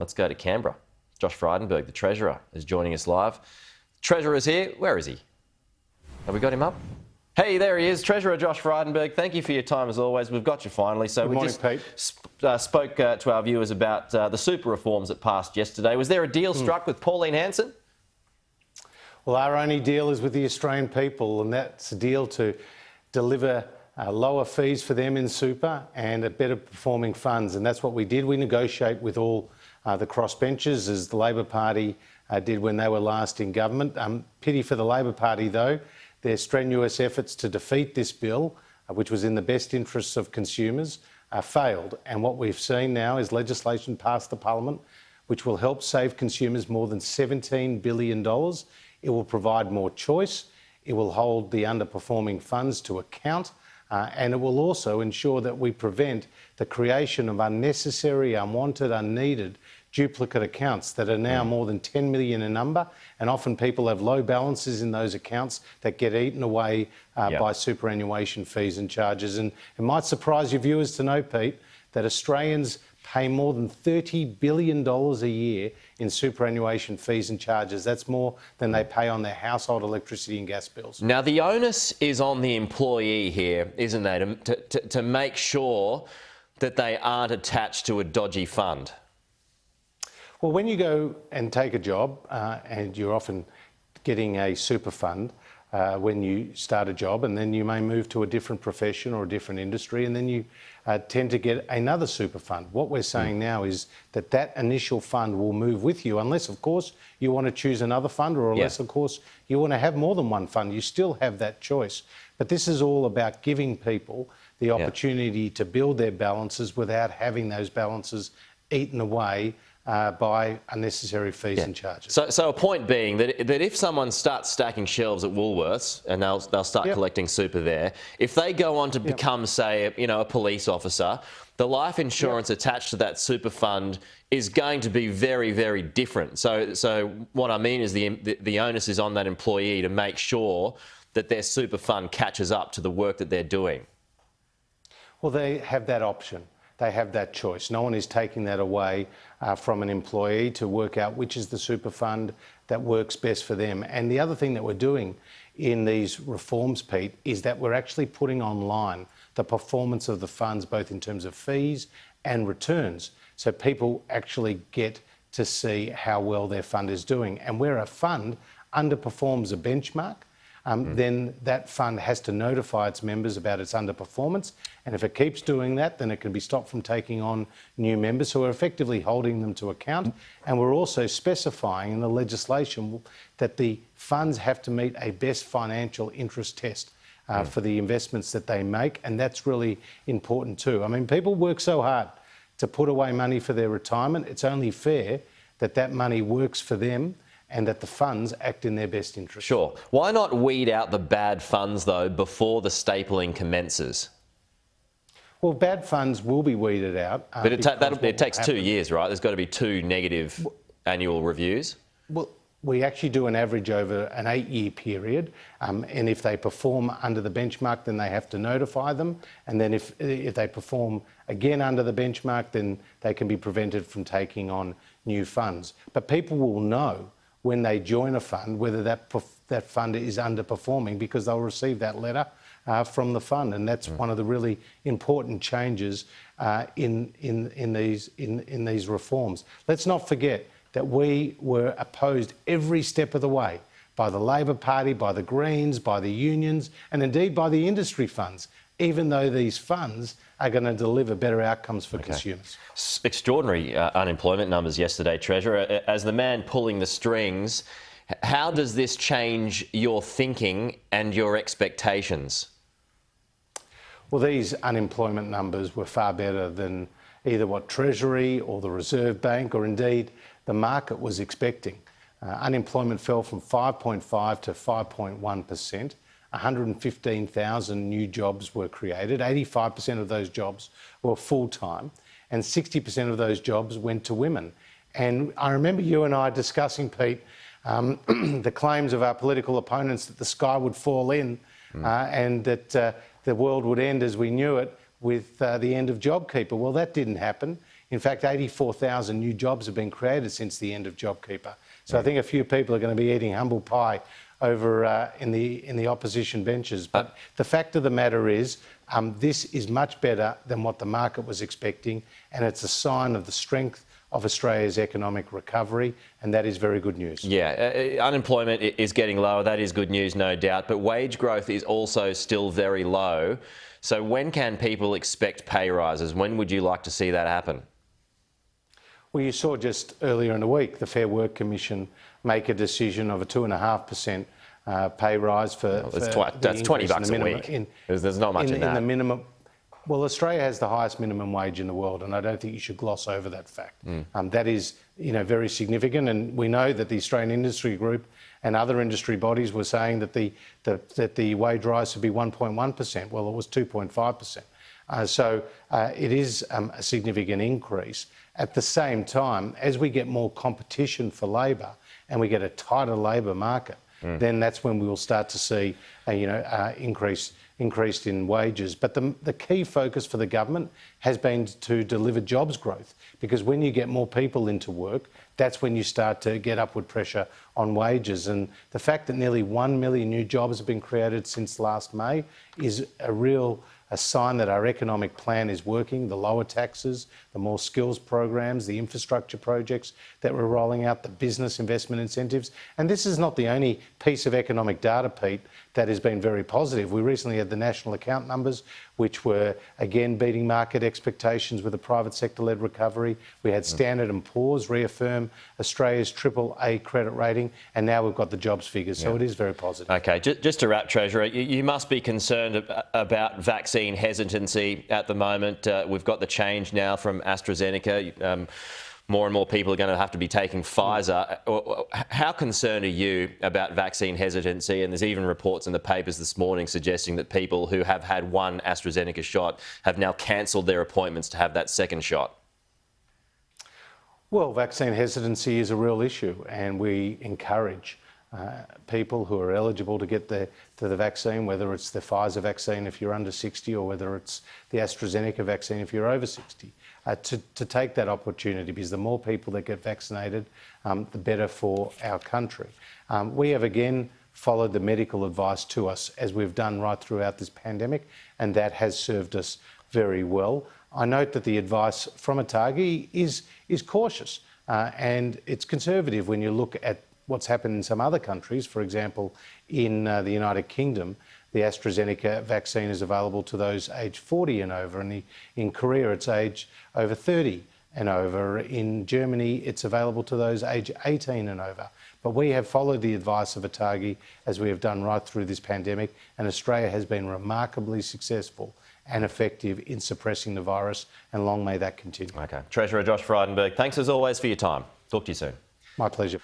Let's go to Canberra. Josh Frydenberg, the Treasurer, is joining us live. Treasurer's here. Where is he? Have we got him up? Hey, there he is, Treasurer Josh Frydenberg. Thank you for your time as always. We've got you finally. So Good morning, Pete. Spoke to our viewers about the super reforms that passed yesterday. Was there a deal struck with Pauline Hanson? Well, our only deal is with the Australian people, and that's a deal to deliver lower fees for them in super and a better performing funds. And that's what we did. We negotiate with all the crossbenchers, as the Labor Party did when they were last in government. Pity for the Labor Party, though. Their strenuous efforts to defeat this bill, which was in the best interests of consumers, failed. And what we've seen now is legislation passed the Parliament, which will help save consumers more than $17 billion. It will provide more choice. It will hold the underperforming funds to account. And it will also ensure that we prevent the creation of unnecessary, unwanted, unneeded duplicate accounts that are now more than 10 million in number, and often people have low balances in those accounts that get eaten away by superannuation fees and charges. And it might surprise your viewers to know, Pete, that Australians pay more than $30 billion a year in superannuation fees and charges. That's more than they pay on their household electricity and gas bills. Now, the onus is on the employee here, isn't it, to make sure that they aren't attached to a dodgy fund? Well, when you go and take a job, and you're often getting a super fund when you start a job, and then you may move to a different profession or a different industry, and then you tend to get another super fund. What we're saying now is that that initial fund will move with you, unless, of course, you want to choose another fund, or unless, of course, you want to have more than one fund. You still have that choice. But this is all about giving people the opportunity to build their balances without having those balances eaten away by unnecessary fees and charges. So a point being that if someone starts stacking shelves at Woolworths and they'll start collecting super there, if they go on to become, say, a police officer, the life insurance attached to that super fund is going to be very, very different. So what I mean is the onus is on that employee to make sure that their super fund catches up to the work that they're doing. Well, they have that option. They have that choice. No one is taking that away from an employee to work out which is the super fund that works best for them. And the other thing that we're doing in these reforms, Pete, is that we're actually putting online the performance of the funds, both in terms of fees and returns. So people actually get to see how well their fund is doing. And where a fund underperforms a benchmark, then that fund has to notify its members about its underperformance. And if it keeps doing that, then it can be stopped from taking on new members. So we're effectively holding them to account. And we're also specifying in the legislation that the funds have to meet a best financial interest test for the investments that they make. And that's really important too. I mean, people work so hard to put away money for their retirement. It's only fair that that money works for them and that the funds act in their best interest. Sure. Why not weed out the bad funds, though, before the stapling commences? Well, bad funds will be weeded out. But it takes 2 years, right? There's got to be 2 negative annual reviews. Well, we actually do an average over an 8-year period, and if they perform under the benchmark, then they have to notify them. And then if they perform again under the benchmark, then they can be prevented from taking on new funds. But people will know when they join a fund whether that fund is underperforming, because they'll receive that letter from the fund. And that's one of the really important changes in these reforms. Let's not forget that we were opposed every step of the way by the Labor Party, by the Greens, by the unions, and indeed by the industry funds, even though these funds are going to deliver better outcomes for consumers. Extraordinary unemployment numbers yesterday, Treasurer. As the man pulling the strings, how does this change your thinking and your expectations? Well, these unemployment numbers were far better than either what Treasury or the Reserve Bank or indeed the market was expecting. Unemployment fell from 5.5 to 5.1%. 115,000 new jobs were created. 85% of those jobs were full-time, and 60% of those jobs went to women. And I remember you and I discussing, Pete, the claims of our political opponents that the sky would fall in and that the world would end as we knew it with the end of JobKeeper. Well, that didn't happen. In fact, 84,000 new jobs have been created since the end of JobKeeper. So I think a few people are going to be eating humble pie over in the opposition benches. But the fact of the matter is, this is much better than what the market was expecting, and it's a sign of the strength of Australia's economic recovery, and that is very good news. Yeah, unemployment is getting lower. That is good news, no doubt. But wage growth is also still very low. So when can people expect pay rises? When would you like to see that happen? Well, you saw just earlier in the week the Fair Work Commission make a decision of a 2.5% pay rise for. Well, that's $20 a week. There's not much in that. The minimum. Well, Australia has the highest minimum wage in the world, and I don't think you should gloss over that fact. That is, very significant, and we know that the Australian Industry Group and other industry bodies were saying that the wage rise should be 1.1%. Well, it was 2.5%. So it is a significant increase. At the same time, as we get more competition for labour and we get a tighter labour market, then that's when we will start to see increased in wages. But the key focus for the government has been to deliver jobs growth, because when you get more people into work, that's when you start to get upward pressure on wages. And the fact that nearly 1 million new jobs have been created since last May is a sign that our economic plan is working. The lower taxes, the more skills programs, the infrastructure projects that we're rolling out, the business investment incentives. And this is not the only piece of economic data, Pete, that has been very positive. We recently had the national account numbers, which were again beating market expectations with a private sector-led recovery. We had Standard & Poor's reaffirm Australia's AAA credit rating, and now we've got the jobs figures, so it is very positive. Okay, just to wrap, Treasurer, you must be concerned about vaccine hesitancy at the moment. We've got the change now from AstraZeneca. More and more people are going to have to be taking Pfizer. How concerned are you about vaccine hesitancy? And there's even reports in the papers this morning suggesting that people who have had one AstraZeneca shot have now cancelled their appointments to have that second shot. Well, vaccine hesitancy is a real issue, and we encourage people who are eligible to get the vaccine, whether it's the Pfizer vaccine if you're under 60 or whether it's the AstraZeneca vaccine if you're over 60, to take that opportunity, because the more people that get vaccinated, the better for our country. We have again followed the medical advice to us, as we've done right throughout this pandemic, and that has served us very well. I note that the advice from ATAGI is cautious and it's conservative when you look at what's happened in some other countries. For example, in the United Kingdom, the AstraZeneca vaccine is available to those aged 40 and over. And in Korea, it's aged over 30 and over. In Germany, it's available to those aged 18 and over. But we have followed the advice of ATAGI, as we have done right through this pandemic, and Australia has been remarkably successful and effective in suppressing the virus, and long may that continue. Okay. Treasurer Josh Frydenberg, thanks as always for your time. Talk to you soon. My pleasure.